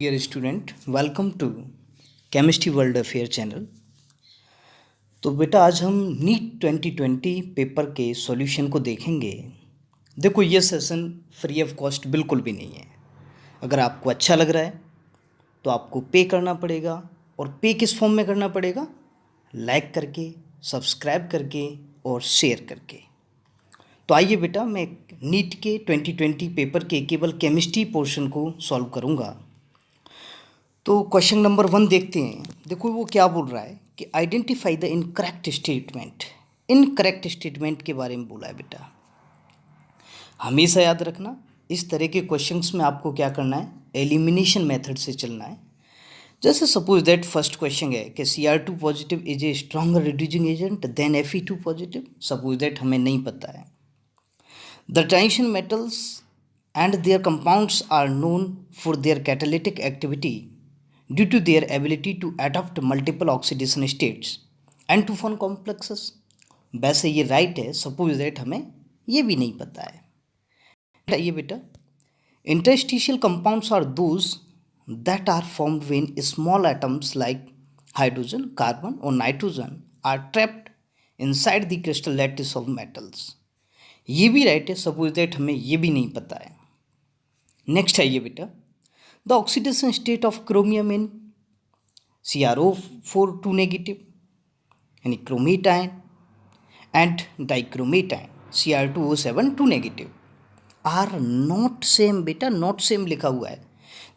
Dear student, welcome to chemistry world affair channel. तो बेटा आज हम नीट 2020 पेपर के सॉल्यूशन को देखेंगे। देखो ये सेशन फ्री ऑफ कॉस्ट बिल्कुल भी नहीं है। अगर आपको अच्छा लग रहा है तो आपको पे करना पड़ेगा। और पे किस फॉर्म में करना पड़ेगा? लाइक करके, सब्सक्राइब करके और शेयर करके। तो आइए बेटा, मैं नीट के 2020 पेपर के केवल केमिस्ट्री पोर्शन को सॉल्व करूँगा। तो क्वेश्चन नंबर 1 देखते हैं। देखो वो क्या बोल रहा है कि identify the incorrect statement. Incorrect statement के बारे में बोला है बेटा। हमेशा याद रखना, इस तरह के क्वेश्चंस में आपको क्या करना है, एलिमिनेशन मेथड से चलना है। जैसे सपोज दैट फर्स्ट क्वेश्चन है कि Cr2 positive is a stronger reducing agent than Fe2 positive. Suppose that हमें नहीं पता है। The transition metals and their compounds are known for their catalytic activity due to their ability to adopt multiple oxidation states and to form complexes। वैसे ये right है, suppose that हमें ये भी नहीं पता है। ये बेटा, interstitial compounds are those that are formed when small atoms like hydrogen, carbon or nitrogen are trapped inside the crystal lattice of metals। ये भी राइट है, सपोज दैट हमें ये भी नहीं पता है। नेक्स्ट है ये बेटा, the oxidation state of chromium in CrO4 2 negative यानी chromate ion and dichromate ion Cr2O7 2 negative are not same. बेटा नॉट सेम लिखा हुआ है,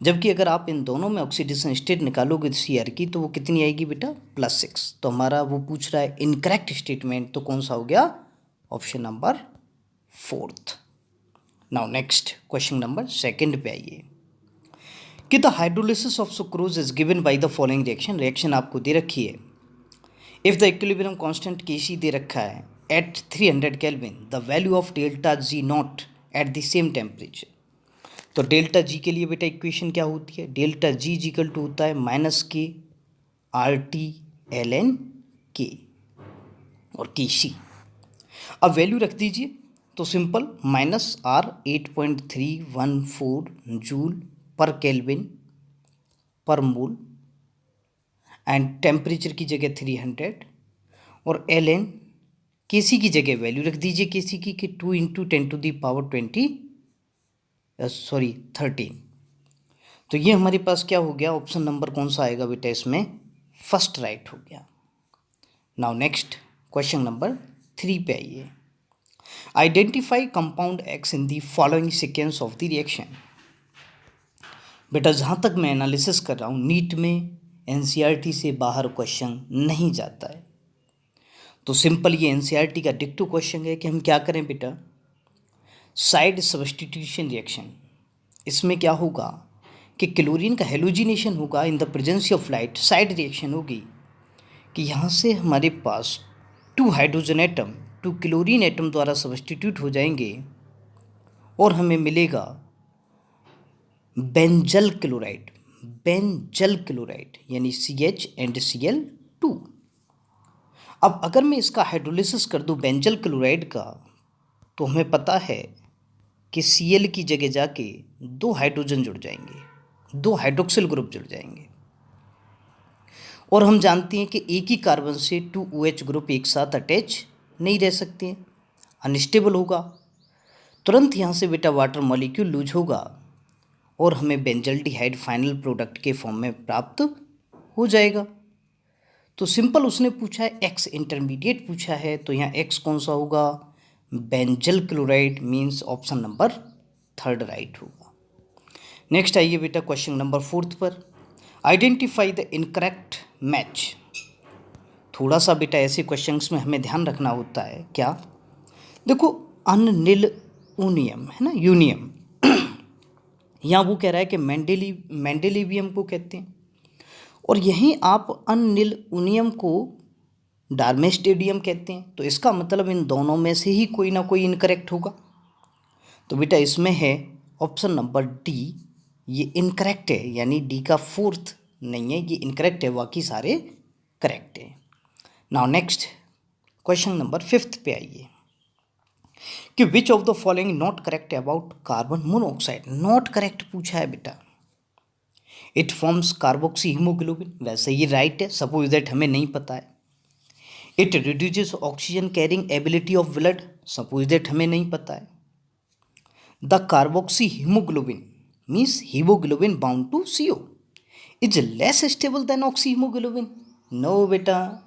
जबकि अगर आप इन दोनों में ऑक्सीडेशन स्टेट निकालोगे Cr की तो वो कितनी आएगी बेटा? +6। तो हमारा वो पूछ रहा है इनकरेक्ट स्टेटमेंट, तो कौन सा हो गया? Option number 4th। Now next question number 2 पे आइए कि the hydrolysis of sucrose is given by the following reaction. Reaction आपको दे रखी है। If the equilibrium constant Kc दे रखा है at 300 kelvin, the value of delta G naught at the same temperature. तो डेल्टा जी के लिए बेटा इक्वेशन क्या होती है? डेल्टा जी इक्वल टू होता है -K RT ln K और Kc। अब वैल्यू रख दीजिए, तो सिंपल -R 8.314 जूल पर केल्विन पर मोल एंड टेम्परेचर की जगह 300 और ln Kc की जगह वैल्यू रख दीजिए Kc की कि 2 × 10⁻20 13। तो ये हमारे पास क्या हो गया? ऑप्शन नंबर कौन सा आएगा बेटा इसमें? फर्स्ट राइट हो गया। नाउ नेक्स्ट क्वेश्चन नंबर 3 पे आइए। Identify compound X in the following sequence of the reaction. बेटा जहाँ तक मैं एनालिसिस कर रहा हूँ, नीट में NCERT से बाहर क्वेश्चन नहीं जाता है। तो सिंपल ये NCERT का डिक्टो क्वेश्चन है कि हम क्या करें बेटा? Side substitution reaction. इसमें क्या होगा कि क्लोरीन का हेलोजिनेशन होगा इन the presence of light. Side reaction होगी कि यहाँ से हमारे पास 2 हाइड्रोजन एटम 2 क्लोरीन एटम द्वारा सब्स्टिट्यूट हो जाएंगे और हमें मिलेगा बेंजल क्लोराइड। बेंजल क्लोराइड यानी CH एंड Cl2। अब अगर मैं इसका हाइड्रोलिसिस कर दूं बेंजल क्लोराइड का, तो हमें पता है कि Cl की जगह जाके 2 हाइड्रोजन जुड़ जाएंगे, 2 हाइड्रोक्सिल ग्रुप जुड़ जाएंगे। और हम जानते हैं कि एक ही कार्बन से 2 OH ग्रुप एक साथ अटैच नहीं रह सकते, अनस्टेबल होगा। तुरंत यहाँ से बेटा वाटर मॉलिक्यूल लूज होगा और हमें बेंजल्डिहाइड फाइनल प्रोडक्ट के फॉर्म में प्राप्त हो जाएगा। तो सिंपल उसने पूछा है X इंटरमीडिएट पूछा है, तो यहाँ X कौन सा होगा? Benzyl chloride, means option number 3rd right होगा। नेक्स्ट आइए बेटा क्वेश्चन नंबर 4th पर। Identify the incorrect match. थोड़ा सा बेटा ऐसे क्वेश्चंस में हमें ध्यान रखना होता है। क्या? देखो अनिल यूनियम है ना, यूनियम यहाँ वो कह रहा है कि मेंडेलिवियम को कहते हैं, और यहीं आप अनिलुनियम को डार्मेस्टेडियम कहते हैं। तो इसका मतलब इन दोनों में से ही कोई ना कोई इनकरेक्ट होगा। तो बेटा इसमें है ऑप्शन नंबर डी, ये इनकरेक्ट है, यानी डी का 4th नहीं है, ये इनकरेक्ट है, बाकी सारे करेक्ट है। Now next question number 5th पे आइए कि विच of the following not correct about carbon monoxide. Not correct पूछा है बेटा। इट फॉर्म्स कार्बोक्सी हीमोग्लोबिन, वैसे ये राइट है, सपोज दैट हमें नहीं पता है। It reduces oxygen carrying ability of blood, suppose that हमें नहीं पता है। The carboxy haemoglobin means haemoglobin bound to CO is less stable than oxy haemoglobin. No बेटा,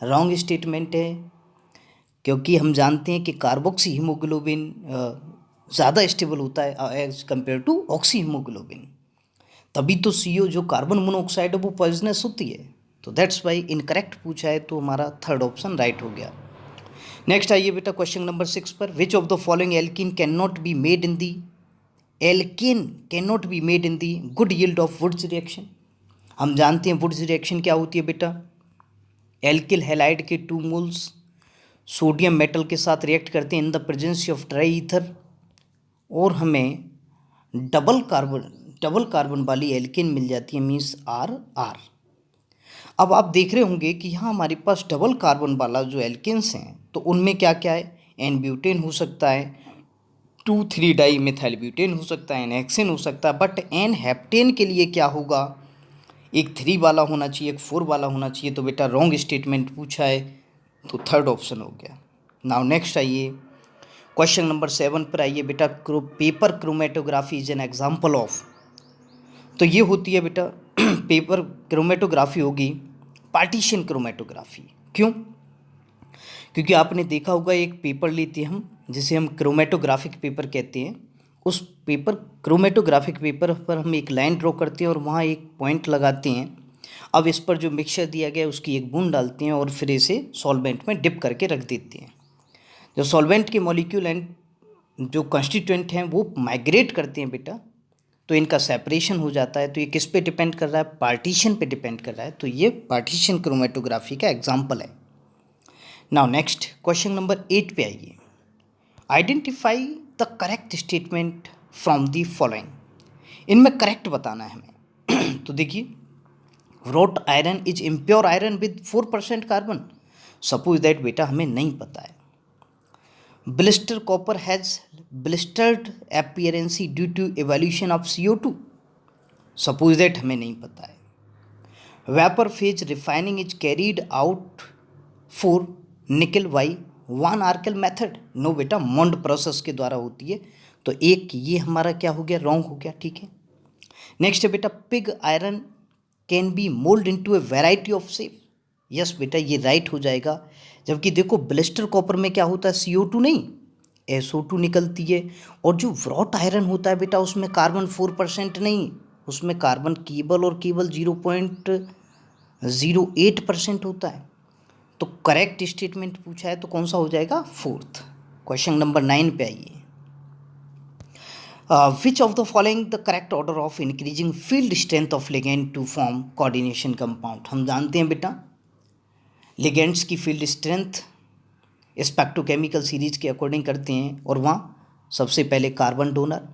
रॉन्ग स्टेटमेंट है, क्योंकि हम जानते हैं कि कार्बोक्सी हीमोग्लोबिन ज़्यादा स्टेबल होता है as compared to oxy haemoglobin. तभी तो CO जो कार्बन मोनोऑक्साइड है वो पॉइजनस होती है। तो दैट्स वाई इनकरेक्ट पूछा है, तो हमारा थर्ड ऑप्शन राइट हो गया। नेक्स्ट आइए बेटा क्वेश्चन नंबर 6 पर। विच of the following alkene can not be made in the good yield of Wurtz reaction. हम जानते हैं वुड्स रिएक्शन क्या होती है बेटा, एल्किल हैलाइड के 2 मोल्स सोडियम मेटल के साथ रिएक्ट करते हैं इन the presence of dry ether, और हमें डबल कार्बन वाली एल्केन मिल जाती है, मीन्स RR। अब आप देख रहे होंगे कि यहाँ हमारे पास डबल कार्बन वाला जो एल्केन्स हैं तो उनमें क्या क्या है, एन ब्यूटेन हो सकता है, 2,3 डाई मिथाइल ब्यूटेन हो सकता है, एन हेक्सेन हो सकता है, बट एन हेप्टेन के लिए क्या होगा, एक 3 वाला होना चाहिए, एक 4 वाला होना चाहिए। तो बेटा रॉन्ग स्टेटमेंट पूछा है, तो थर्ड ऑप्शन हो गया। नाउ नेक्स्ट आइए क्वेश्चन नंबर 7 पर आइए बेटा। Paper chromatography is an example of, तो ये होती है बेटा पेपर क्रोमेटोग्राफी होगी पार्टीशन क्रोमेटोग्राफी। क्यों? क्योंकि आपने देखा होगा एक पेपर लेते हैं हम जिसे हम क्रोमेटोग्राफिक पेपर कहते हैं। उस पेपर क्रोमेटोग्राफिक पेपर पर हम एक लाइन ड्रॉ करते हैं और वहाँ एक पॉइंट लगाते हैं। अब इस पर जो मिक्सचर दिया गया है उसकी एक बूंद डालते हैं और फिर इसे सॉल्वेंट में डिप करके रख देते हैं। जो सॉल्वेंट के मॉलिक्यूल एंड जो कॉन्स्टिट्यूएंट हैं वो माइग्रेट करते हैं बेटा, तो इनका सेपरेशन हो जाता है। तो ये किस पे डिपेंड कर रहा है, पार्टीशन पे डिपेंड कर रहा है। तो ये पार्टीशन क्रोमेटोग्राफी का एग्जाम्पल है। नाउ नेक्स्ट क्वेश्चन नंबर 8 पे आइए। Identify the correct statement from the following, इनमें करेक्ट बताना है हमें। तो देखिए, wrought iron is impure iron with 4% carbon, suppose that बेटा हमें नहीं पता है। Blister copper has blistered appearance due to evolution of CO2, suppose that हमें नहीं पता है। Vapour phase refining is carried out for nickel by one आर्कल method, no बेटा मोंड प्रोसेस के द्वारा होती है। तो एक ये हमारा क्या हो गया, रॉन्ग हो गया, ठीक है। नेक्स्ट है बेटा, pig iron can be mould into A variety of shape, yes बेटा ये राइट हो जाएगा। जबकि देखो ब्लिस्टर कॉपर में क्या होता है, CO2 नहीं SO2 निकलती है, और जो व्रॉट आयरन होता है बेटा उसमें कार्बन 4% नहीं, उसमें कार्बन केवल 0.08% होता है। तो करेक्ट स्टेटमेंट पूछा है तो कौन सा हो जाएगा, फोर्थ। क्वेश्चन नंबर 9 पे आइए। Which of the following the correct order of increasing field strength of ligand to form coordination compound. हम जानते हैं बेटा लिगेंड्स की फील्ड स्ट्रेंथ स्पेक्ट्रोकेमिकल सीरीज के अकॉर्डिंग करते हैं, और वहाँ सबसे पहले कार्बन डोनर,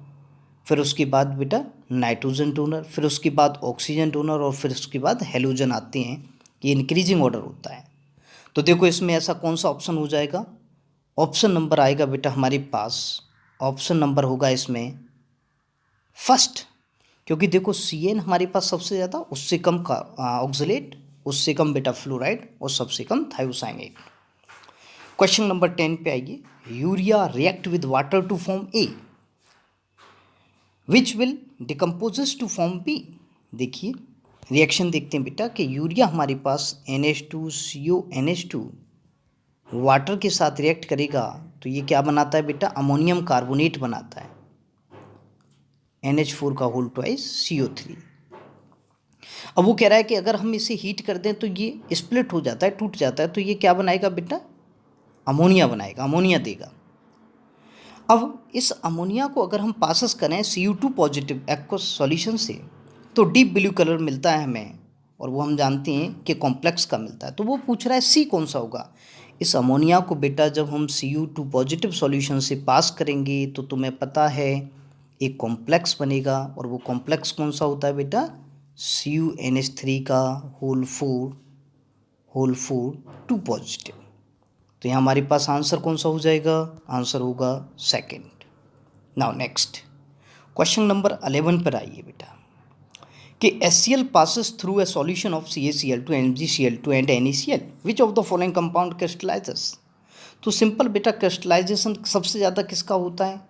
फिर उसके बाद बेटा नाइट्रोजन डोनर, फिर उसके बाद ऑक्सीजन डोनर, और फिर उसके बाद हेलोजन आते हैं। ये इंक्रीजिंग ऑर्डर होता है। तो देखो इसमें ऐसा कौन सा ऑप्शन हो जाएगा, ऑप्शन नंबर आएगा बेटा हमारे पास, ऑप्शन नंबर होगा इसमें फर्स्ट। क्योंकि देखो CN हमारे पास सबसे ज़्यादा, उससे कम का ऑक्सलेट, उससे कम बेटा फ्लोराइड, और सबसे कम थायोसाइनेट। क्वेश्चन नंबर 10 पे आइए। Urea react with water to form A which will decomposes to form B। देखिए रिएक्शन देखते हैं बेटा कि यूरिया हमारे पास NH2CONH2 वाटर के साथ रिएक्ट करेगा तो ये क्या बनाता है बेटा, अमोनियम कार्बोनेट बनाता है, NH4 का होल ट्वाइस CO3। अब वो कह रहा है कि अगर हम इसे हीट कर दें तो ये स्प्लिट हो जाता है, टूट जाता है, तो ये क्या बनाएगा बेटा, अमोनिया बनाएगा, अमोनिया देगा। अब इस अमोनिया को अगर हम पासस करें CO2 पॉजिटिव एक्वस सॉल्यूशन से तो डीप ब्लू कलर मिलता है हमें, और वो हम जानते हैं कि कॉम्प्लेक्स का मिलता है। तो वो पूछ रहा है C कौन सा होगा। इस अमोनिया को बेटा जब हम CO2 पॉजिटिव सॉल्यूशन से पास करेंगे तो तुम्हें पता है एक कॉम्प्लेक्स बनेगा, और वो कॉम्प्लेक्स कौन सा होता है बेटा, CuNH3 का होल 4 2 पॉजिटिव। तो यहाँ हमारे पास आंसर कौन सा हो जाएगा, आंसर होगा second. Now next question number 11 पर आइए बेटा। कि HCl passes through a solution of CaCl2, MgCl2 and NaCl. Which of the following compound crystallizes? तो सिंपल बेटा क्रिस्टलाइजेशन सबसे ज़्यादा किसका होता है?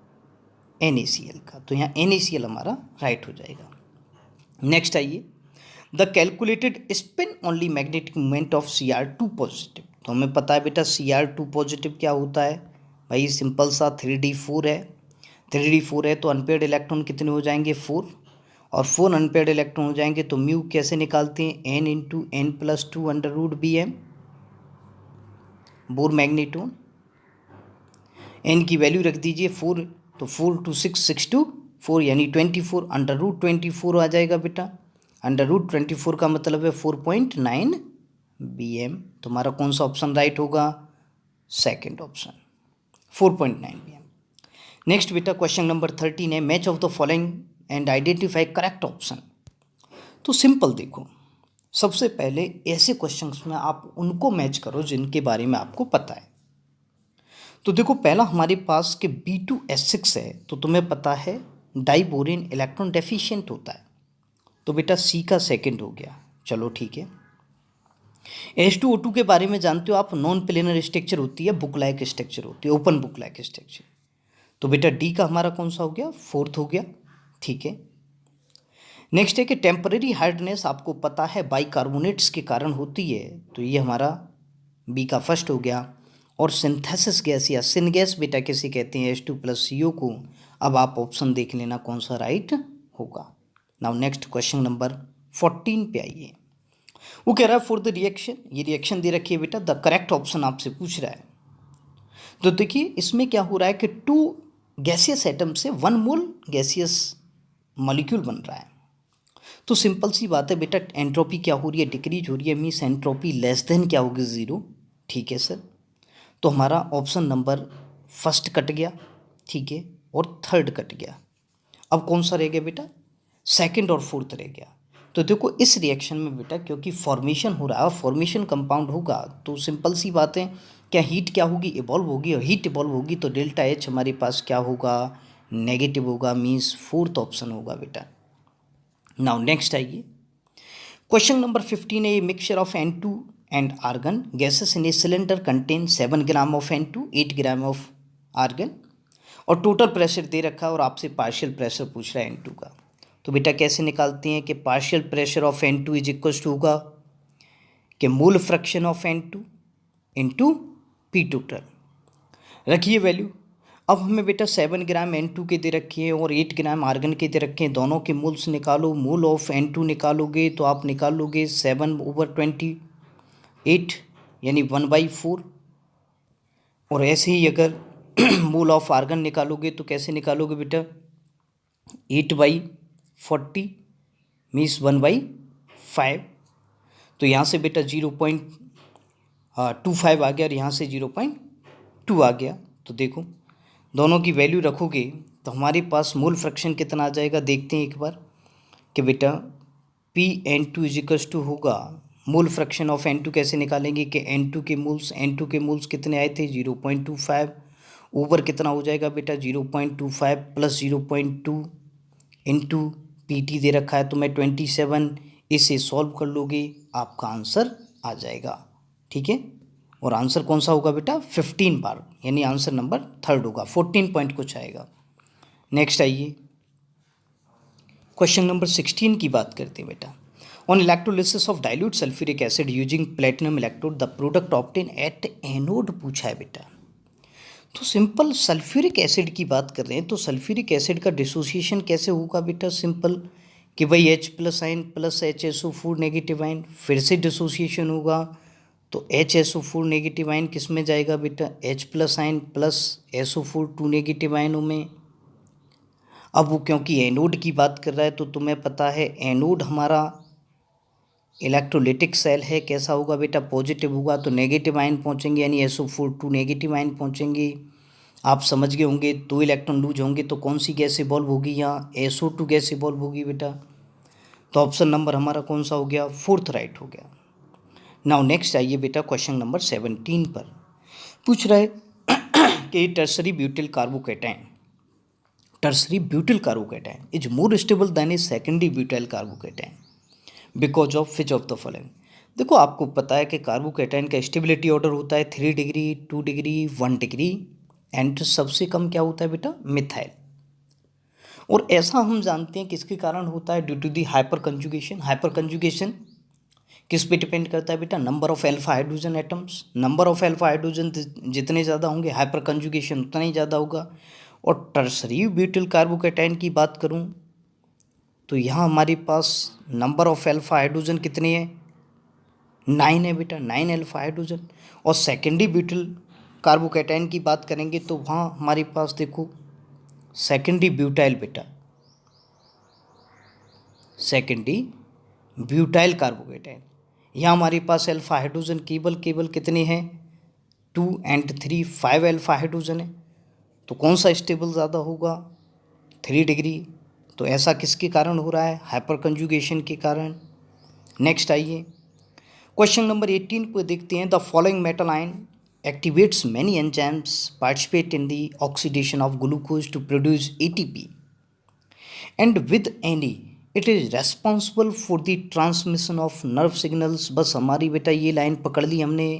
NaCl का। तो यहाँ NaCl हमारा राइट हो जाएगा। नेक्स्ट आइए, the calculated spin only magnetic moment of Cr2 positive. तो हमें पता है बेटा Cr2 पॉजिटिव क्या होता है भाई, सिंपल सा 3d4 है। 3d4 है तो अनपेयर्ड इलेक्ट्रॉन कितने हो जाएंगे? 4, और 4 अनपेयर्ड इलेक्ट्रॉन हो जाएंगे तो म्यू कैसे निकालते हैं? n×n+2 Bohr magneton. n की वैल्यू रख दीजिए 4, तो 4 to 6 6 to 4 यानी 24, √24 आ जाएगा बेटा। √24 का मतलब है 4.9 bm। तुम्हारा कौन सा ऑप्शन राइट होगा? Second option, 4.9 bm। नेक्स्ट बेटा क्वेश्चन नंबर 13 है, match of the following and identify correct option. तो सिंपल देखो, सबसे पहले ऐसे क्वेश्चंस में आप उनको मैच करो जिनके बारे में आपको पता है। तो देखो पहला हमारे पास कि B2S6 है, तो तुम्हें पता है डाइबोरिन इलेक्ट्रॉन डेफिशिएंट होता है, तो बेटा C का सेकंड हो गया। चलो ठीक है। H2O2 के बारे में जानते हो आप, नॉन प्लेनर स्ट्रक्चर होती है, बुक लाइक स्ट्रक्चर होती है, ओपन बुक लाइक स्ट्रक्चर। तो बेटा D का हमारा कौन सा हो गया? फोर्थ हो गया। ठीक है। नेक्स्ट है कि टेम्परेरी हार्डनेस आपको पता है बाइकार्बोनेट्स के कारण होती है, तो ये हमारा बी का फर्स्ट हो गया। और सिंथेसिस गैस या सिनगैस बेटा किसे कहते हैं? H2+CO को। अब आप ऑप्शन देख लेना कौन सा राइट होगा। नाउ नेक्स्ट क्वेश्चन नंबर 14 पे आइए। वो कह रहा है फॉर द रिएक्शन, ये रिएक्शन दे रखी है बेटा, द करेक्ट ऑप्शन आपसे पूछ रहा है। तो देखिए इसमें क्या हो रहा है कि 2 गैसियस एटम से 1 मोल गैसियस मॉलिक्यूल बन रहा है। तो सिंपल सी बात है बेटा, एंट्रोपी क्या हो रही है? डिक्रीज हो रही है, मीन्स एंट्रोपी लेस देन क्या होगी? 0। ठीक है सर। तो हमारा ऑप्शन नंबर फर्स्ट कट गया, ठीक है, और थर्ड कट गया। अब कौन सा रह गया बेटा? सेकंड और फोर्थ रह गया। तो देखो इस रिएक्शन में बेटा क्योंकि फॉर्मेशन हो रहा है, फॉर्मेशन कंपाउंड होगा, तो सिंपल सी बात है, क्या हीट क्या होगी? इवॉल्व होगी, और हीट इवॉल्व होगी तो डेल्टा H हमारे पास क्या होगा? नेगेटिव होगा, मीन्स फोर्थ ऑप्शन होगा बेटा। नाउ नेक्स्ट आइए, क्वेश्चन नंबर 15 है, mixture of N2 and argon gases in a cylinder contain 7 gram of N2, 8 gram of argon, और टोटल प्रेशर दे रखा है और आपसे पार्शियल प्रेशर पूछ रहा है N2 का। तो बेटा कैसे निकालते हैं कि partial pressure of N2 is equal to होगा कि mole fraction of N2 into P total. रखिए वैल्यू। अब हमें बेटा 7 ग्राम N2 के दे रखे हैं और 8 ग्राम आर्गन के दे रखे हैं, दोनों के मोल्स निकालो। मोल ऑफ N2 निकालोगे तो आप निकालोगे 7/28 यानी 1/4। और ऐसे ही अगर मोल ऑफ आर्गन निकालोगे तो कैसे निकालोगे बेटा? 8/40 मीन्स 1/5। तो यहाँ से बेटा 0.25 आ गया और यहाँ से 0.2 आ गया। तो देखो दोनों की वैल्यू रखोगे तो हमारे पास मोल फ्रैक्शन कितना आ जाएगा, देखते हैं एक बार कि बेटा Pn2 इज इक्वल टू होगा मोल फ्रैक्शन ऑफ N2 कैसे निकालेंगे कि N2 के मोल्स कितने आए थे? 0.25 ऊपर कितना हो जाएगा बेटा? 0.25 प्लस 0.2 इंटू PT दे रखा है तो मैं 27, इसे सॉल्व कर लोगे आपका आंसर आ जाएगा। ठीक है, और आंसर कौन सा होगा बेटा? 15 बार, यानी आंसर नंबर थर्ड होगा, 14 पॉइंट कुछ आएगा। नेक्स्ट आइए, क्वेश्चन नंबर 16 की बात करते हैं बेटा। On electrolysis of dilute sulphuric acid using platinum electrode the product obtain at anode पूछा है बेटा। तो सिंपल सल्फ्यूरिक एसिड की बात कर रहे हैं, तो सल्फ्यूरिक एसिड का डिसोसिएशन कैसे होगा बेटा? सिंपल कि भाई H+ ion plus HSO4 negative ion, फिर से डिसोसिएशन होगा तो HSO4 नेगेटिव आयन किस में जाएगा बेटा? H+ ion plus SO4 2 negative आयनों में। अब वो क्योंकि एनोड की बात कर रहा है तो तुम्हें पता है एनोड हमारा इलेक्ट्रोलिटिक सेल है, कैसा होगा बेटा? पॉजिटिव होगा, तो नेगेटिव आयन पहुंचेंगे यानी SO4 2 नेगेटिव आयन पहुंचेंगे। आप समझ गए होंगे, 2 इलेक्ट्रॉन लूज होंगे तो कौन सी गैस इवॉल्व होगी? यहाँ SO2 गैस इवॉल्व होगी बेटा। तो ऑप्शन नंबर हमारा कौन सा हो गया? फोर्थ राइट हो गया। नाउ नेक्स्ट आइए बेटा क्वेश्चन नंबर 17 पर। पूछ रहा है कि tertiary butyl carbocation tertiary butyl carbocation is more stable then a secondary butyl carbocation because of which of the following. देखो आपको पता है कि कार्बोकेटाइन का स्टेबिलिटी ऑर्डर होता है 3 डिग्री, 2 डिग्री, 1 डिग्री, एंड सबसे कम क्या होता है बेटा, मिथाइल। और ऐसा हम जानते हैं किसके कारण होता है, due to the hyper conjugation. Hyper conjugation किस पे डिपेंड करता है बेटा, number of alpha hydrogen atoms. Number of alpha hydrogen जितने ज़्यादा होंगे हाइपर कंजुगेशन उतना ही ज़्यादा होगा। और टर्सरी ब्यूटिल कार्बोकेटाइन की बात करूं तो यहाँ हमारे पास नंबर ऑफ अल्फा हाइड्रोजन कितने हैं, 9 है बेटा, 9 अल्फा हाइड्रोजन। और सेकेंडरी ब्यूटिल कार्बोकेटाइन की बात करेंगे तो वहाँ हमारे पास देखो सेकेंडरी ब्यूटाइल बेटा, सेकेंडरी ब्यूटाइल कार्बोकेटाइन, यहाँ हमारे पास अल्फा हाइड्रोजन केवल कितने हैं, 2 एंड 3, 5 अल्फा हाइड्रोजन है। तो कौन सा स्टेबल ज़्यादा होगा, 3 डिग्री। तो ऐसा किसके कारण हो रहा है, हाइपर कंजुगेशन के कारण। नेक्स्ट आइए क्वेश्चन नंबर 18 को देखते हैं। The following metal ion activates many enzymes participate in the oxidation of glucose to produce ATP and with any it is responsible for the transmission of nerve signals. बस हमारी बेटा ये line पकड़ ली हमने।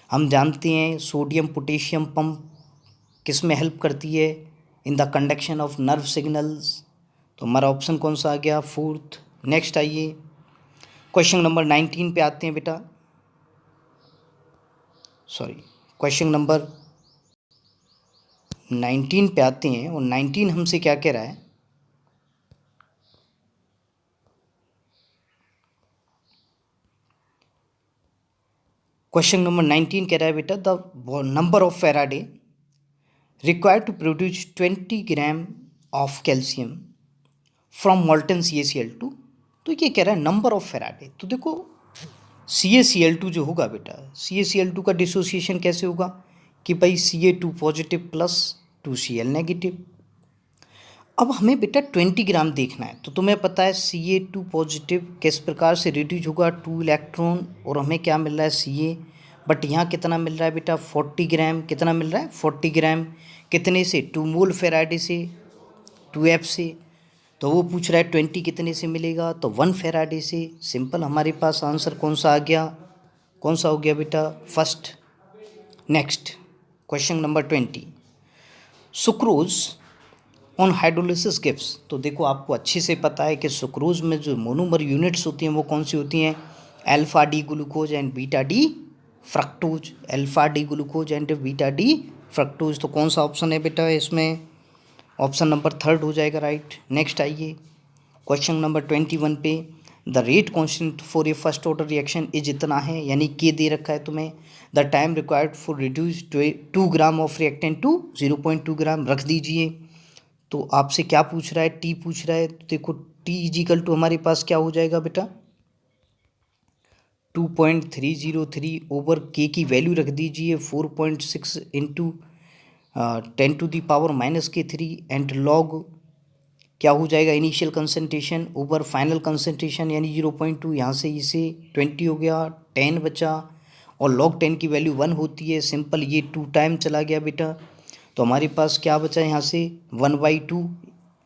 हम जानते हैं सोडियम पोटेशियम पंप किस में हेल्प करती है, in the conduction of nerve signals. तो हमारा ऑप्शन कौन सा आ गया, फोर्थ। नेक्स्ट आइए क्वेश्चन नंबर 19 पे आते हैं बेटा, सॉरी क्वेश्चन नंबर 19 पे आते हैं। और 19 हमसे क्या कह रहा है, क्वेश्चन नंबर 19 कह रहा है बेटा the number of faraday required to produce 20 gram of calcium from molten CaCl2। तो ये कह रहा है नंबर ऑफ फैराडे। तो देखो CaCl2 जो होगा बेटा, CaCl2 का डिसोसिएशन कैसे होगा कि भाई Ca2 positive plus 2Cl negative. अब हमें बेटा 20 ग्राम देखना है। तो तुम्हें पता है Ca2 पॉजिटिव किस प्रकार से रिड्यूज होगा, 2 इलेक्ट्रॉन, और हमें क्या मिल रहा है Ca, बट यहाँ कितना मिल रहा है बेटा 40 ग्राम। कितना मिल रहा है 40 ग्राम, कितने से, 2 मोल फेराडे से, 2F से। तो वो पूछ रहा है 20 कितने से मिलेगा, तो 1 फेराडे से। सिंपल हमारे पास आंसर कौन सा आ गया, कौन सा हो गया बेटा, first. Next question number 20, sucrose on hydrolysis gives. तो देखो आपको अच्छे से पता है कि सुक्रोज में जो मोनोमर यूनिट्स होती हैं वो कौन सी होती हैं, alpha D glucose and beta D fructose. Alpha D glucose and beta D fructose. तो कौन सा ऑप्शन है बेटा इसमें, ऑप्शन नंबर थर्ड हो जाएगा, राइट। नेक्स्ट आइए क्वेश्चन नंबर 21 पे, the rate constant for a first order reaction is इतना है, यानी के दे रखा है तुम्हें। The time required for reduce 2 gram of reactant to 0.2 gram रख दीजिए। तो आपसे क्या पूछ रहा है, टी पूछ रहा है। तो देखो टी इजिकल टू हमारे पास क्या हो जाएगा बेटा, 2.303 ओवर के की वैल्यू रख दीजिए 4.6 इंटू 10⁻⁻³ एंड लॉग क्या हो जाएगा, initial concentration over final concentration यानी 0.2। यहाँ से इसे 20 हो गया, 10 बचा, और log 10 की वैल्यू 1 होती है। सिंपल ये 2 टाइम चला गया बेटा। तो हमारे पास क्या बचा यहाँ से 1/2,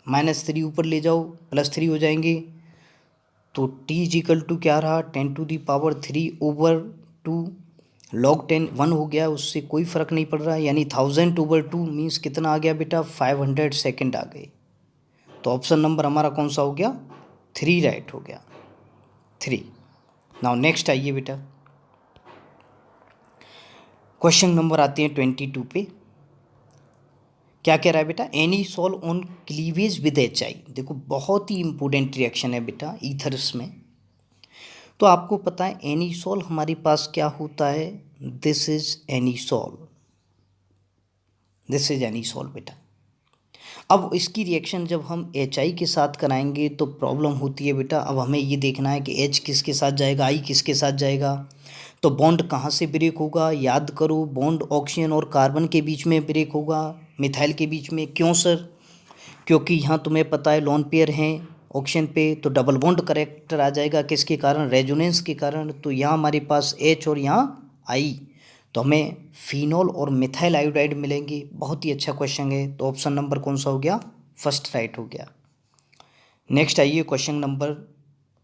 -3 ऊपर ले जाओ +3 हो जाएंगे। तो t इजिकल टू क्या रहा, 10⁻³ ओवर 2, log 10 1 हो गया, उससे कोई फ़र्क नहीं पड़ रहा है। यानी 1000/2 मीन्स कितना आ गया बेटा, 500 सेकेंड आ गए। तो ऑप्शन नंबर हमारा कौन सा हो गया, 3 राइट हो गया, 3। नाउ नेक्स्ट आइए बेटा, क्वेश्चन नंबर आते हैं 22 पे। क्या कह रहा है बेटा, anisole on cleavage with HI। देखो बहुत ही इंपॉर्टेंट रिएक्शन है बेटा ईथर्स में। तो आपको पता है एनी सॉल हमारे पास क्या होता है, this is anisole, this is anisole बेटा। अब इसकी रिएक्शन जब हम HI के साथ कराएंगे तो प्रॉब्लम होती है बेटा। अब हमें ये देखना है कि H किसके साथ जाएगा, I किसके साथ जाएगा। तो बॉन्ड कहाँ से ब्रेक होगा, याद करो, बॉन्ड ऑक्सीजन और कार्बन के बीच में ब्रेक होगा, मिथाइल के बीच में। क्यों सर, क्योंकि यहाँ तुम्हें पता है लोन पेयर हैं ऑक्सीजन पे, तो डबल बॉन्ड करेक्टर आ जाएगा किसके कारण, रेजोनेंस के कारण। तो यहाँ हमारे पास H और यहाँ I, तो हमें फिनॉल और मिथाइल आयोडाइड मिलेंगे। बहुत ही अच्छा क्वेश्चन है। तो ऑप्शन नंबर कौन सा हो गया, फर्स्ट राइट हो गया। नेक्स्ट आइए क्वेश्चन नंबर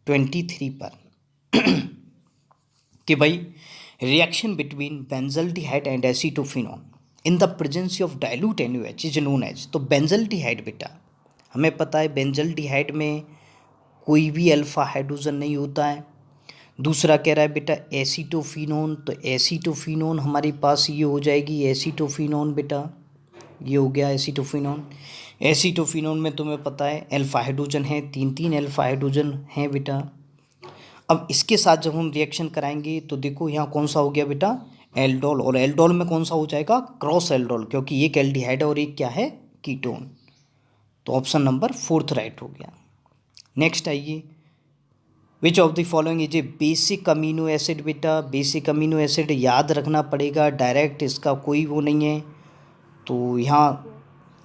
23 पर कि भाई reaction between benzaldehyde and acetophenone in the presence of dilute NaOH is known as. तो बेंजल्डिहाइड बेटा हमें पता है बेंजल्डिहाइड में कोई भी अल्फा हाइड्रोजन नहीं होता है। दूसरा कह रहा है बेटा एसीटोफिनोन, तो एसीटोफिनोन हमारे पास ये हो जाएगी एसीटोफिनोन बेटा, ये हो गया एसीटोफिनोन। एसीटोफिनोन में तुम्हें पता है अल्फा हाइड्रोजन है, तीन तीन अल्फा हाइड्रोजन हैं बेटा। अब इसके साथ जब हम रिएक्शन कराएंगे तो देखो यहाँ कौन सा हो गया बेटा एल्डोल, और एल्डोल में कौन सा हो जाएगा क्रॉस एल्डोल, क्योंकि एक एल्डिहाइड और एक क्या है कीटोन। तो ऑप्शन नंबर 4 राइट हो गया। नेक्स्ट आइए which of the following is a basic amino acid. बेटा बेसिक अमीनो एसिड याद रखना पड़ेगा, डायरेक्ट इसका कोई वो नहीं है। तो यहाँ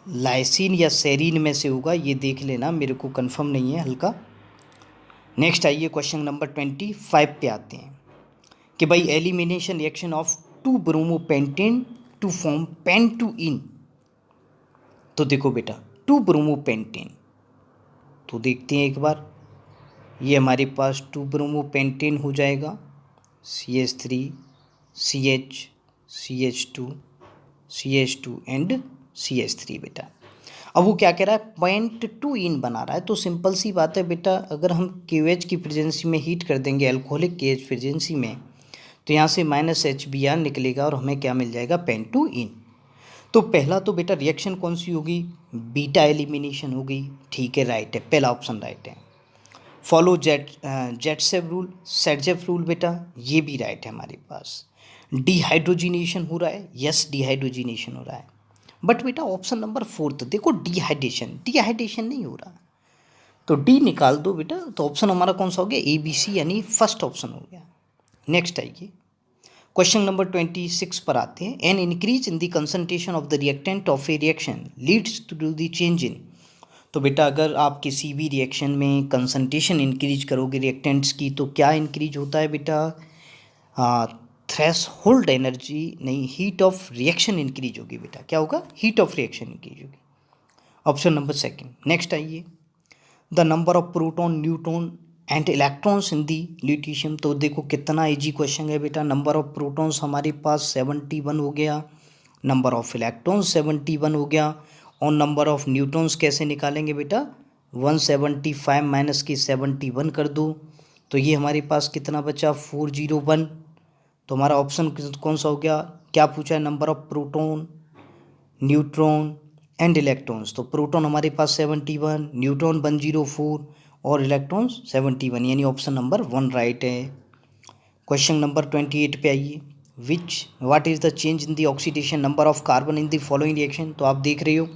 लाइसिन या सेरीन में से होगा, ये देख लेना, मेरे को कंफर्म नहीं है हल्का। नेक्स्ट आइए क्वेश्चन नंबर 25 पे आते हैं कि भाई elimination reaction of 2 bromopentane to form pentyne. तो देखो बेटा 2 ब्रोमोपेंटेन, तो देखते हैं एक बार, ये हमारे पास 2 ब्रोमोपेंटेन हो जाएगा CH3 CH CH2 CH2 and CH3 बेटा। अब वो क्या कह रहा है 0.2 बना रहा है। तो सिंपल सी बात है बेटा, अगर हम KOH की प्रेजेंसी में हीट कर देंगे अल्कोहलिक KOH प्रेजेंसी में, तो यहाँ से -HBr निकलेगा और हमें क्या मिल जाएगा पेंटुइन। तो पहला तो बेटा रिएक्शन कौन सी होगी, बीटा एलिमिनेशन होगी, ठीक है राइट है, पहला ऑप्शन राइट है। फॉलो जेटसेव रूल, सेटजेफ रूल बेटा, ये भी राइट है हमारे पास। डिहाइड्रोजिनेशन हो रहा है, यस डिहाइड्रोजिनेशन हो रहा है, बट बेटा ऑप्शन नंबर 4 देखो डिहाइड्रेशन नहीं हो रहा, तो डी निकाल दो बेटा। तो ऑप्शन हमारा कौन सा हो गया ABC, यानी फर्स्ट ऑप्शन हो गया। नेक्स्ट आइए क्वेश्चन नंबर 26 पर आते हैं। An increase in the concentration of the reactant of a reaction leads to the change in. तो बेटा अगर आप किसी भी रिएक्शन में कंसंट्रेशन इंक्रीज करोगे रिएक्टेंट्स की, तो क्या इंक्रीज होता है बेटा थ्रेशोल्ड एनर्जी नहीं, हीट ऑफ रिएक्शन इंक्रीज होगी बेटा। क्या होगा हीट ऑफ रिएक्शन इंक्रीज होगी, ऑप्शन नंबर 2। नेक्स्ट आइए the number of proton neutron and electrons in दी ल्यूटिशियम। तो देखो कितना इजी क्वेश्चन है बेटा। नंबर ऑफ प्रोटॉन्स हमारे पास 71 हो गया, नंबर ऑफ इलेक्ट्रॉन्स 71 हो गया, और नंबर ऑफ न्यूट्रॉन्स कैसे निकालेंगे बेटा 175 माइनस की 71 कर दो, तो ये हमारे पास कितना बचा 401। तो हमारा ऑप्शन कौन सा हो गया, क्या पूछा है number of proton neutron and electrons. तो प्रोटॉन हमारे पास 71, न्यूट्रॉन 104 और इलेक्ट्रॉन्स 71, यानी ऑप्शन नंबर 1 राइट है। क्वेश्चन नंबर 28 पे आइए। What is the change in the oxidation number of carbon in the following reaction. तो आप देख रहे हो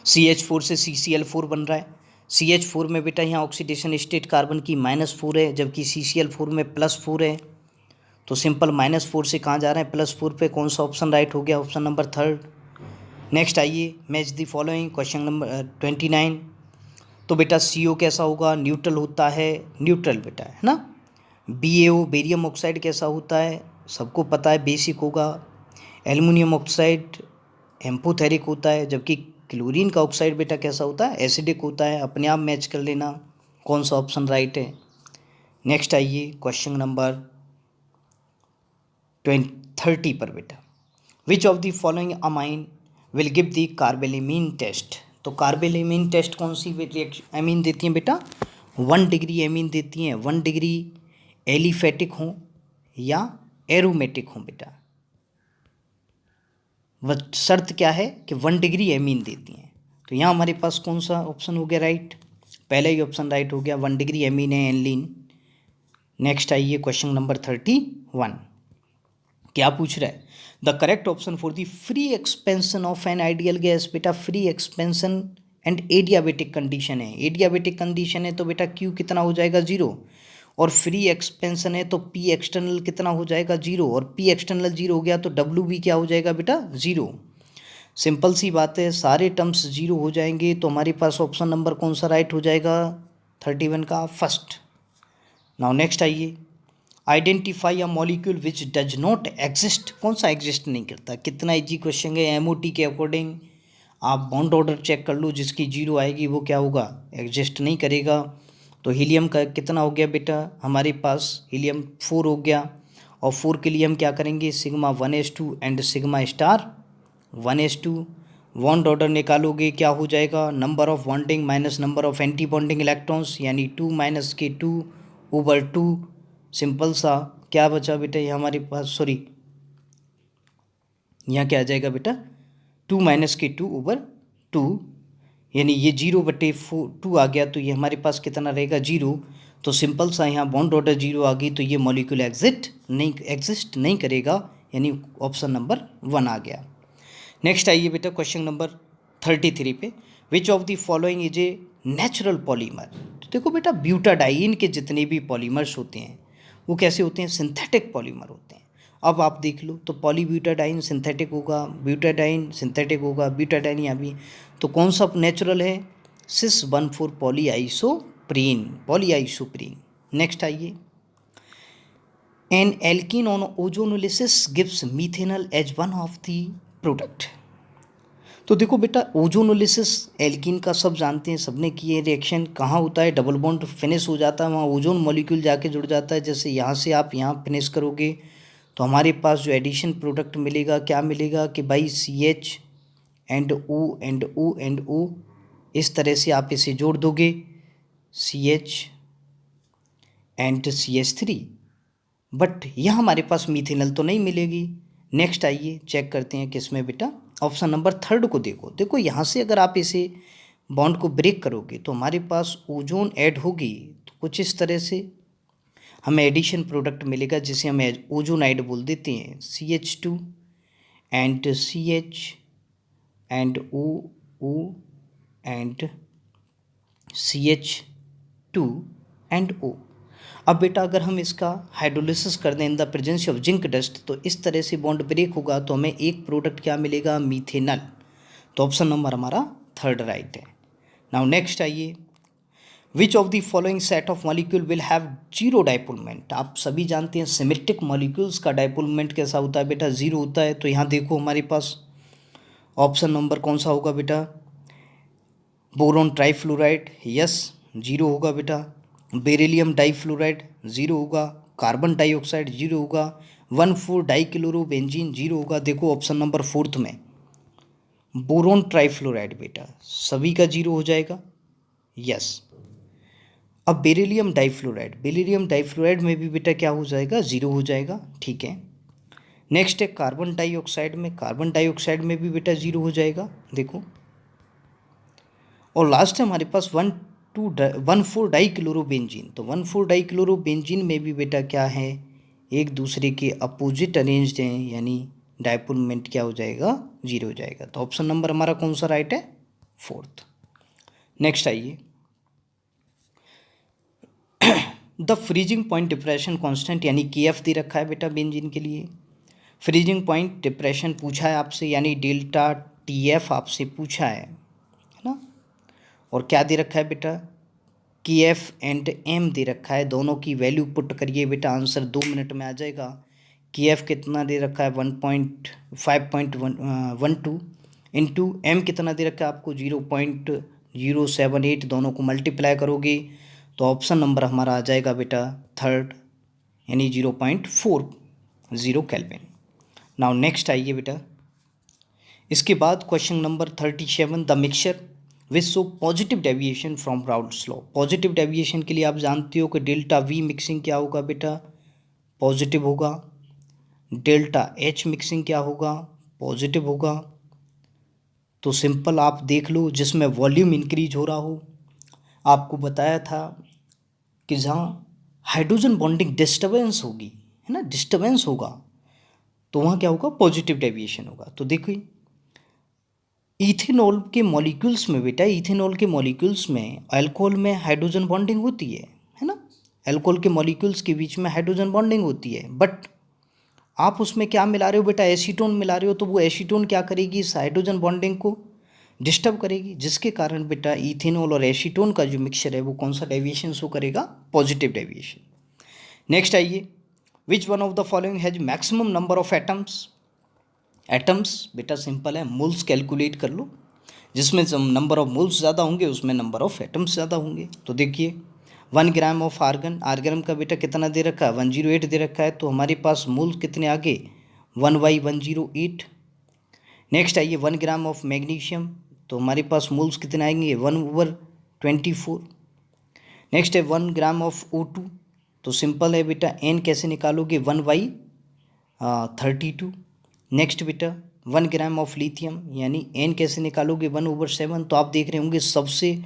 CH4 से CCl4 बन रहा है। CH4 में बेटा यहाँ ऑक्सीडेशन स्टेट कार्बन की -4 है, जबकि CCl4 में +4 है। तो सिंपल -4 से कहाँ जा रहे हैं +4 पे, कौन सा ऑप्शन राइट हो गया ऑप्शन नंबर 3। नेक्स्ट आइए match the following question number 29। तो बेटा CO कैसा होगा न्यूट्रल होता है, न्यूट्रल बेटा है ना। BaO बेरियम ऑक्साइड कैसा होता है सबको पता है बेसिक होगा। एल्युमिनियम ऑक्साइड एम्पोथेरिक होता है, जबकि क्लोरीन का ऑक्साइड बेटा कैसा होता है एसिडिक होता है। अपने आप मैच कर लेना कौन सा ऑप्शन राइट है। नेक्स्ट आइए क्वेश्चन नंबर 30 पर बेटा which of the following amine will give the carbylamine test. तो कार्बेलेमीन टेस्ट कौन सी एमीन देती हैं बेटा 1 डिग्री एमीन देती हैं, 1 डिग्री एलिफेटिक हों या एरोमेटिक हों बेटा। वह शर्त क्या है कि 1 डिग्री एमीन देती हैं। तो यहाँ हमारे पास कौन सा ऑप्शन हो गया राइट, पहला ही ऑप्शन राइट हो गया 1 डिग्री एमीन है एनलिन। नेक्स्ट आइए क्वेश्चन नंबर 31। क्या पूछ रहा है the correct option for the free expansion of an ideal gas. बेटा free expansion and adiabatic condition है, एडियाबेटिक कंडीशन है तो बेटा Q कितना हो जाएगा 0, और फ्री एक्सपेंशन है तो P एक्सटर्नल कितना हो जाएगा 0, और P एक्सटर्नल 0 हो गया तो W भी क्या हो जाएगा बेटा 0। सिंपल सी बात है, सारे टर्म्स 0 हो जाएंगे, तो हमारे पास ऑप्शन नंबर कौन सा राइट हो जाएगा 31 का फर्स्ट। नाउ नेक्स्ट आइए identify a molecule which does not exist. कौन सा एग्जिस्ट नहीं करता, कितना इजी क्वेश्चन है। MOT के अकॉर्डिंग आप बॉन्ड ऑर्डर चेक कर लो, जिसकी जीरो आएगी वो क्या होगा, एग्जिस्ट नहीं करेगा। तो हीलियम का कितना हो गया बेटा हमारे पास, हीलियम 4 हो गया। और 4 के लिए हम क्या करेंगे, sigma 1s2 and sigma star 1s2। Bond order निकालोगे क्या हो जाएगा, number of bonding minus number of anti bonding electrons, यानी 2 माइनस के 2/2। सिंपल सा क्या बचा बेटा ये हमारे पास, सॉरी यहाँ क्या आ जाएगा बेटा, 2 माइनस के 2/2, यानी ये 0/2 आ गया। तो ये हमारे पास कितना रहेगा, 0। तो सिंपल सा यहाँ बॉन्ड ऑर्डर 0 आ गई, तो ये मॉलिक्यूल एग्जिस्ट नहीं करेगा, यानी ऑप्शन नंबर 1 आ गया। नेक्स्ट आइए बेटा क्वेश्चन नंबर 33 पे, विच of the following is a natural polymer. तो देखो बेटा ब्यूटाडाइन के जितने भी पॉलीमर्स होते हैं वो कैसे होते हैं, सिंथेटिक पॉलीमर होते हैं। अब आप देख लो तो पॉलीब्यूटाडाइन सिंथेटिक होगा, ब्यूटाडाइन सिंथेटिक होगा, ब्यूटाडाइन यहाँ भी। तो कौन सा नेचुरल है, सिस 1,4 पॉलीआइसोप्रीन। नेक्स्ट आइए, an alkene on ozonolysis gives methanol as one of the product. तो देखो बेटा ओजोनोलिसिस एल्कीन का सब जानते हैं, सबने किए रिएक्शन, कहाँ होता है, डबल बॉन्ड फिनिश हो जाता है, वहाँ ओजोन मॉलिक्यूल जाके जुड़ जाता है। जैसे यहाँ से आप यहाँ फिनिश करोगे तो हमारे पास जो एडिशन प्रोडक्ट मिलेगा क्या मिलेगा कि भाई CH एंड O इस तरह से आप इसे जोड़ दोगे, CH एंड CH3। बट यहाँ हमारे पास मीथेनॉल तो नहीं मिलेगी। नेक्स्ट आइए चेक करते हैं किसमें बेटा, ऑप्शन नंबर 3 को देखो। देखो यहाँ से अगर आप इसे बॉन्ड को ब्रेक करोगे तो हमारे पास ओजोन ऐड होगी, तो कुछ इस तरह से हमें एडिशन प्रोडक्ट मिलेगा जिसे हम ओजोनाइड बोल देते हैं, CH2 and CH and O and CH2 and O। अब बेटा अगर हम इसका हाइड्रोलिसिस कर दें इन the presence of zinc dust, तो इस तरह से बॉन्ड ब्रेक होगा, तो हमें एक प्रोडक्ट क्या मिलेगा, मीथेनॉल। तो ऑप्शन नंबर हमारा 3 राइट है। नाउ नेक्स्ट आइए, which of the following set of molecule will have zero dipole moment. आप सभी जानते हैं सिमेट्रिक मॉलिक्यूल्स का डाइपोल मोमेंट कैसा होता है बेटा, 0 होता है। तो यहाँ देखो हमारे पास ऑप्शन नंबर कौन सा होगा बेटा, बोरोन ट्राईफ्लोराइड, यस 0 होगा बेटा। बेरिलियम डाईफ्लोराइड 0 होगा, कार्बन डाइऑक्साइड 0 होगा, 1,4 डाईक्लोरोबेंजीन 0 होगा। देखो ऑप्शन नंबर 4 में बोरोन ट्राईफ्लोराइड बेटा सभी का 0 हो जाएगा, यस। अब बेरिलियम डाइफ्लोराइड में भी बेटा क्या हो जाएगा, 0 हो जाएगा, ठीक है। नेक्स्ट है कार्बन डाइऑक्साइड में भी बेटा 0 हो जाएगा, देखो। और लास्ट है हमारे पास 1,4 डाईक्लोरोबेंजीन। तो 1,4 डाईक्लोरोबेंजीन में भी बेटा क्या है, एक दूसरे के अपोजिट अरेंज्ड हैं, यानी डाइपोल मोमेंट क्या हो जाएगा, 0 हो जाएगा। तो ऑप्शन नंबर हमारा कौन सा राइट है, 4th। नेक्स्ट आइए, the freezing point depression constant यानी KF दे रखा है बेटा बेंजीन के लिए। फ्रीजिंग पॉइंट डिप्रेशन पूछा है आपसे, यानी डेल्टा TF आपसे पूछा है ना। और क्या दे रखा है बेटा, KF एंड M दे रखा है। दोनों की वैल्यू पुट करिए बेटा, आंसर 2 मिनट में आ जाएगा। KF कितना दे रखा है, 5.12 इंटू M कितना दे रखा है आपको, 0.078। दोनों को मल्टीप्लाई करोगे तो ऑप्शन नंबर हमारा आ जाएगा बेटा 3rd, यानी 0.40 केल्विन। नाउ नेक्स्ट आइए बेटा, इसके बाद question number 37, the mixture which show positive deviation from Raoult's law. Positive deviation के लिए आप जानते हो कि डेल्टा V मिक्सिंग क्या होगा बेटा, पॉजिटिव होगा। डेल्टा H मिक्सिंग क्या होगा, पॉजिटिव होगा। तो सिंपल आप देख लो, जिसमें वॉल्यूम इंक्रीज हो रहा हो, आपको बताया था कि जहाँ हाइड्रोजन बॉन्डिंग डिस्टर्बेंस होगी, है ना, डिस्टर्बेंस होगा, तो वहाँ क्या होगा, पॉजिटिव डेविएशन होगा। तो देखिए इथेनॉल के मॉलिक्यूल्स में बेटा, इथेनॉल के मॉलिक्यूल्स में अल्कोहल में हाइड्रोजन बॉन्डिंग होती है ना, अल्कोहल के मॉलिक्यूल्स के बीच में हाइड्रोजन बॉन्डिंग होती है। बट आप उसमें क्या मिला रहे हो बेटा, एसीटोन मिला रहे हो, तो वो एसीटोन क्या करेगी, इस हाइड्रोजन बॉन्डिंग को डिस्टर्ब करेगी, जिसके कारण बेटा इथेनॉल और एसीटोन का जो मिक्सचर है वो कौन सा डेविएशन शो करेगा, पॉजिटिव डेविएशन। नेक्स्ट आइए, which one of the following has maximum number of atoms. Atoms बेटा सिंपल है, मोल्स कैलकुलेट कर लो। जिसमें नंबर ऑफ मोल्स ज़्यादा होंगे उसमें नंबर ऑफ एटम्स ज़्यादा होंगे। तो देखिए 1 ग्राम ऑफ आर्गन, आर्गन का बेटा कितना दे रखा है 108 दे रखा है, तो हमारे पास मोल्स कितने आगे 1/108। नेक्स्ट आइए 1 ग्राम ऑफ मैग्नीशियम, तो हमारे पास मोल्स कितने आएंगे 1/24। नेक्स्ट है 1 ग्राम ऑफ O2, तो सिंपल है बेटा n कैसे निकालोगे 1/32। नेक्स्ट बेटा 1 ग्राम ऑफ लिथियम, यानी n कैसे निकालोगे 1/7। तो आप देख रहे होंगे सबसे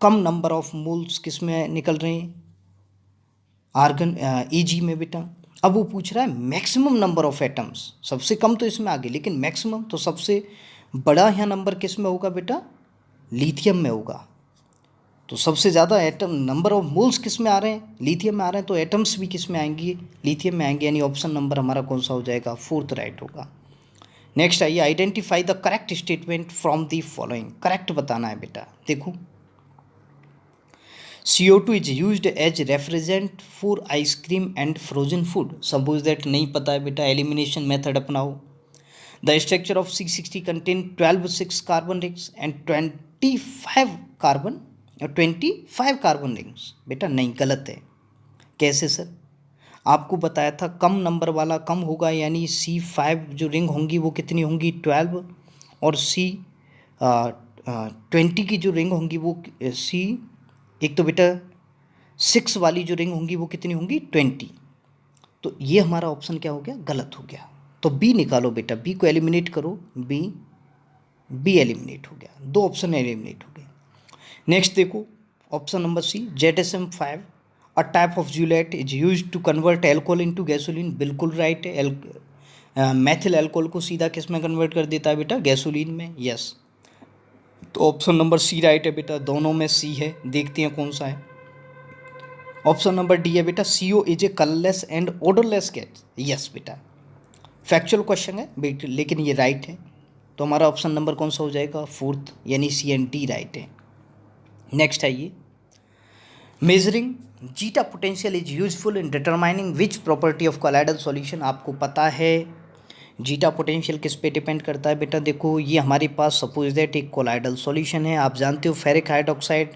कम नंबर ऑफ मोल्स किस में निकल रहे हैं आर्गन Ag में बेटा। अब वो पूछ रहा है मैक्सिमम नंबर ऑफ एटम्स, सबसे कम तो इसमें आ गए लेकिन मैक्सिमम, तो सबसे बड़ा यहाँ नंबर किस में होगा बेटा लिथियम में होगा। तो सबसे ज़्यादा एटम नंबर ऑफ मोल्स किस में आ रहे हैं लिथियम में आ रहे हैं, तो एटम्स भी किस में आएंगी लिथियम में आएंगे, यानी ऑप्शन नंबर हमारा कौन सा हो जाएगा 4th राइट होगा। नेक्स्ट आइए identify the correct statement from the following, correct बताना है बेटा। देखो CO2 is used as refrigerant for ice cream and frozen food, suppose that नहीं पता है बेटा एलिमिनेशन मेथड अपनाओ। The structure of C60 contain 12 6 carbon rings and 25 carbon rings, बेटा नहीं गलत है। कैसे सर, आपको बताया था कम नंबर वाला कम होगा, यानी C5 जो रिंग होंगी वो कितनी होंगी 12, और C20 की जो रिंग होंगी वो एक तो बेटा 6 वाली जो रिंग होंगी वो कितनी होंगी 20। तो ये हमारा ऑप्शन क्या हो गया गलत हो गया। तो बी निकालो बेटा, बी को एलिमिनेट करो, बी एलिमिनेट हो गया, 2 ऑप्शन एलिमिनेट हो गए। नेक्स्ट देखो option number C ZSM5 a type of zeolite is use to convert alcohol into gasoline, बिल्कुल राइट है। मैथिल एल्कोहल को सीधा किस में कन्वर्ट कर देता है बेटा गैसोलीन में, यस। तो ऑप्शन नंबर सी राइट है बेटा, दोनों में सी है, देखते हैं कौन सा है। ऑप्शन नंबर डी है बेटा CO is a colourless and odourless gas, yes बेटा फैक्चुअल क्वेश्चन है बेटा लेकिन ये राइट है। तो हमारा ऑप्शन नंबर कौन सा हो जाएगा 4th, यानी C एंड D राइट है। नेक्स्ट आइए measuring zeta potential is useful in determining which property of colloidal solution, आपको पता है जीटा पोटेंशियल किस पे डिपेंड करता है बेटा। देखो ये हमारे पास सपोज दैट एक कोलाइडल सॉल्यूशन है, आप जानते हो फेरिक हाइड्रोक्साइड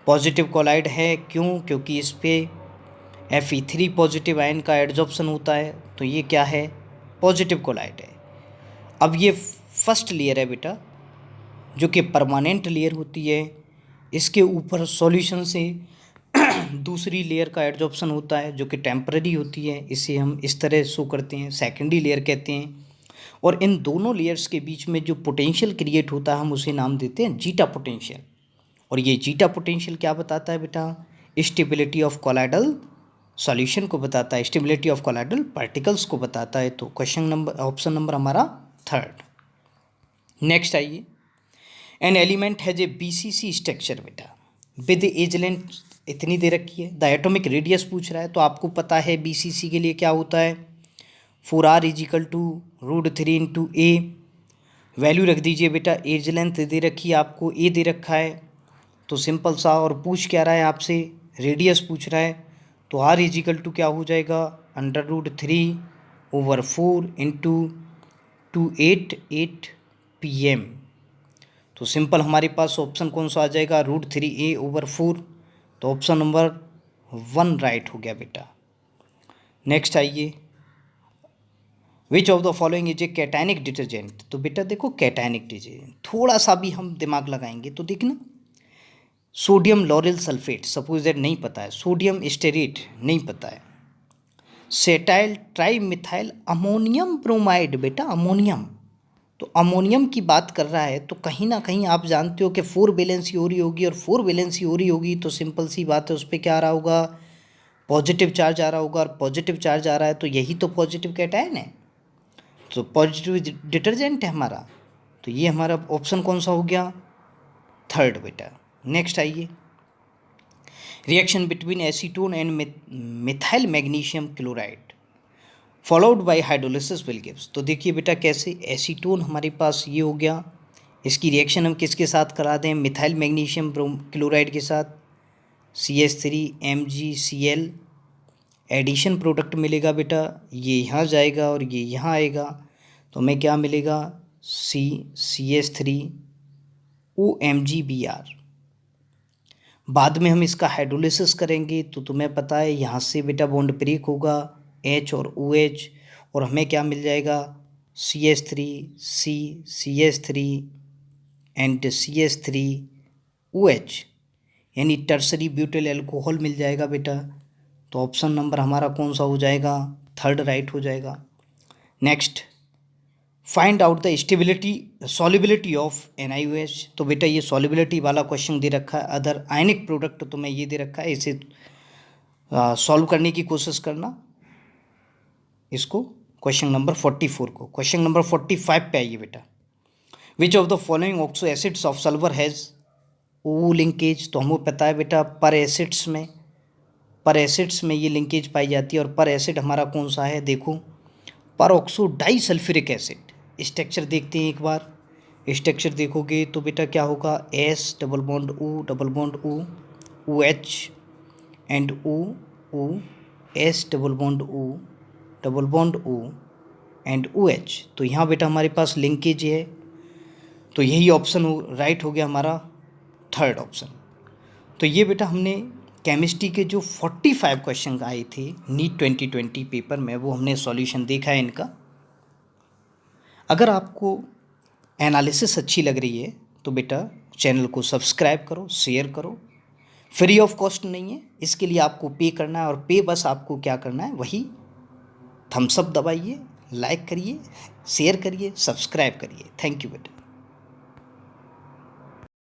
पॉजिटिव कोलाइड है, क्यों, क्योंकि इस पे Fe3 पॉजिटिव आयन का एड्जॉर्प्शन होता है, तो ये क्या है पॉजिटिव कोलाइड है। अब ये फर्स्ट लेयर है बेटा जो कि परमानेंट लेयर होती है, इसके ऊपर सॉल्यूशन से दूसरी लेयर का एड्जॉर्प्शन होता है जो कि टेम्पररी होती है, इसे हम इस तरह शो करते हैं सेकेंडरी लेयर कहते हैं। और इन दोनों लेयर्स के बीच में जो पोटेंशियल क्रिएट होता है हम उसे नाम देते हैं जीटा पोटेंशियल। और ये जीटा पोटेंशियल क्या बताता है बेटा स्टेबिलिटी ऑफ कोलाइडल सॉल्यूशन को बताता है, स्टेबिलिटी ऑफ कोलाइडल पार्टिकल्स को बताता है। तो क्वेश्चन नंबर ऑप्शन नंबर हमारा 3rd। नेक्स्ट आइए an element has a BCC structure बेटा विद एज लेंथ इतनी दे रखी है, द एटॉमिक रेडियस पूछ रहा है, तो आपको पता है BCC के लिए क्या होता है 4r = √3 × a, वैल्यू रख दीजिए बेटा, एज लेंथ दे रखी है आपको a दे रखा है, तो सिंपल सा, और पूछ क्या रहा है आपसे रेडियस पूछ रहा है, तो r = क्या हो जाएगा √3/4 × 288 pm। तो सिंपल हमारे पास ऑप्शन कौन सा आ जाएगा √3a/4, तो ऑप्शन नंबर 1 राइट हो गया बेटा। नेक्स्ट आइए which of the following is a cationic detergent, तो बेटा देखो कैटायनिक डिटर्जेंट थोड़ा सा भी हम दिमाग लगाएंगे तो देखना sodium lauryl sulphate suppose that नहीं पता है, सोडियम स्टेरेट नहीं पता है, सेटाइल ट्राईमिथाइल अमोनियम ब्रोमाइड बेटा अमोनियम, तो अमोनियम की बात कर रहा है, तो कहीं ना कहीं आप जानते हो कि 4 वैलेंसी हो रही होगी, और 4 वैलेंसी हो रही होगी तो सिंपल सी बात है उस पर क्या आ रहा होगा पॉजिटिव चार्ज आ रहा होगा, और पॉजिटिव चार्ज आ रहा है तो यही तो पॉजिटिव कैटायन है, तो पॉजिटिव डिटर्जेंट है हमारा। तो ये हमारा ऑप्शन कौन सा हो गया 3rd बेटा। नेक्स्ट आइए reaction between acetone and methyl magnesium chloride followed by hydrolysis will gives, तो देखिए बेटा कैसे एसीटोन हमारे पास ये हो गया, इसकी रिएक्शन हम किसके साथ करा दें मिथाइल मैग्नीशियम क्लोराइड के साथ, CH3MgCl एडिशन प्रोडक्ट मिलेगा बेटा, ये यहाँ जाएगा और ये यहाँ आएगा, तो हमें क्या मिलेगा CH3 OMGBr। बाद में हम इसका हाइड्रोलिसिस करेंगे तो तुम्हें पता है यहाँ से बेटा बॉन्ड ब्रेक होगा H और OH, और हमें क्या मिल जाएगा CH3 C CH3 and CH3 OH, यानी टर्सरी ब्यूटाइल अल्कोहल मिल जाएगा बेटा। तो ऑप्शन नंबर हमारा कौन सा हो जाएगा, थर्ड राइट हो जाएगा। Next, find out the stability solubility of NiOH। तो बेटा ये सॉल्युबिलिटी वाला क्वेश्चन दे रखा है, अदर आयनिक प्रोडक्ट तुम्हें ये दे रखा है, इसे सॉल्व करने की कोशिश करना। इसको क्वेश्चन नंबर 44 को, क्वेश्चन नंबर 45 पे आइए बेटा। Which of the following oxo acids of sulphur has O linkage. तो हमें पता है बेटा पर एसिड्स में ये लिंकेज पाई जाती है, और पर एसिड हमारा कौन सा है, देखो पर oxo di sulphuric acid. Structure देखते हैं एक बार, स्ट्रक्चर देखोगे तो बेटा क्या होगा, S double bond O OH and O S double bond O and OH। तो यहाँ बेटा हमारे पास लिंकेज है, तो यही ऑप्शन राइट हो गया हमारा, थर्ड ऑप्शन। तो ये बेटा हमने केमिस्ट्री के जो 45 क्वेश्चन आए थे नीट 2020 पेपर में, वो हमने सॉल्यूशन देखा है इनका। अगर आपको एनालिसिस अच्छी लग रही है तो बेटा चैनल को सब्सक्राइब करो, शेयर करो, फ्री ऑफ कॉस्ट नहीं है, इसके लिए आपको पे करना है, और पे बस आपको क्या करना है, वही थम्स अप दबाइए, लाइक करिए, शेयर करिए, सब्सक्राइब करिए। थैंक यू बेटा।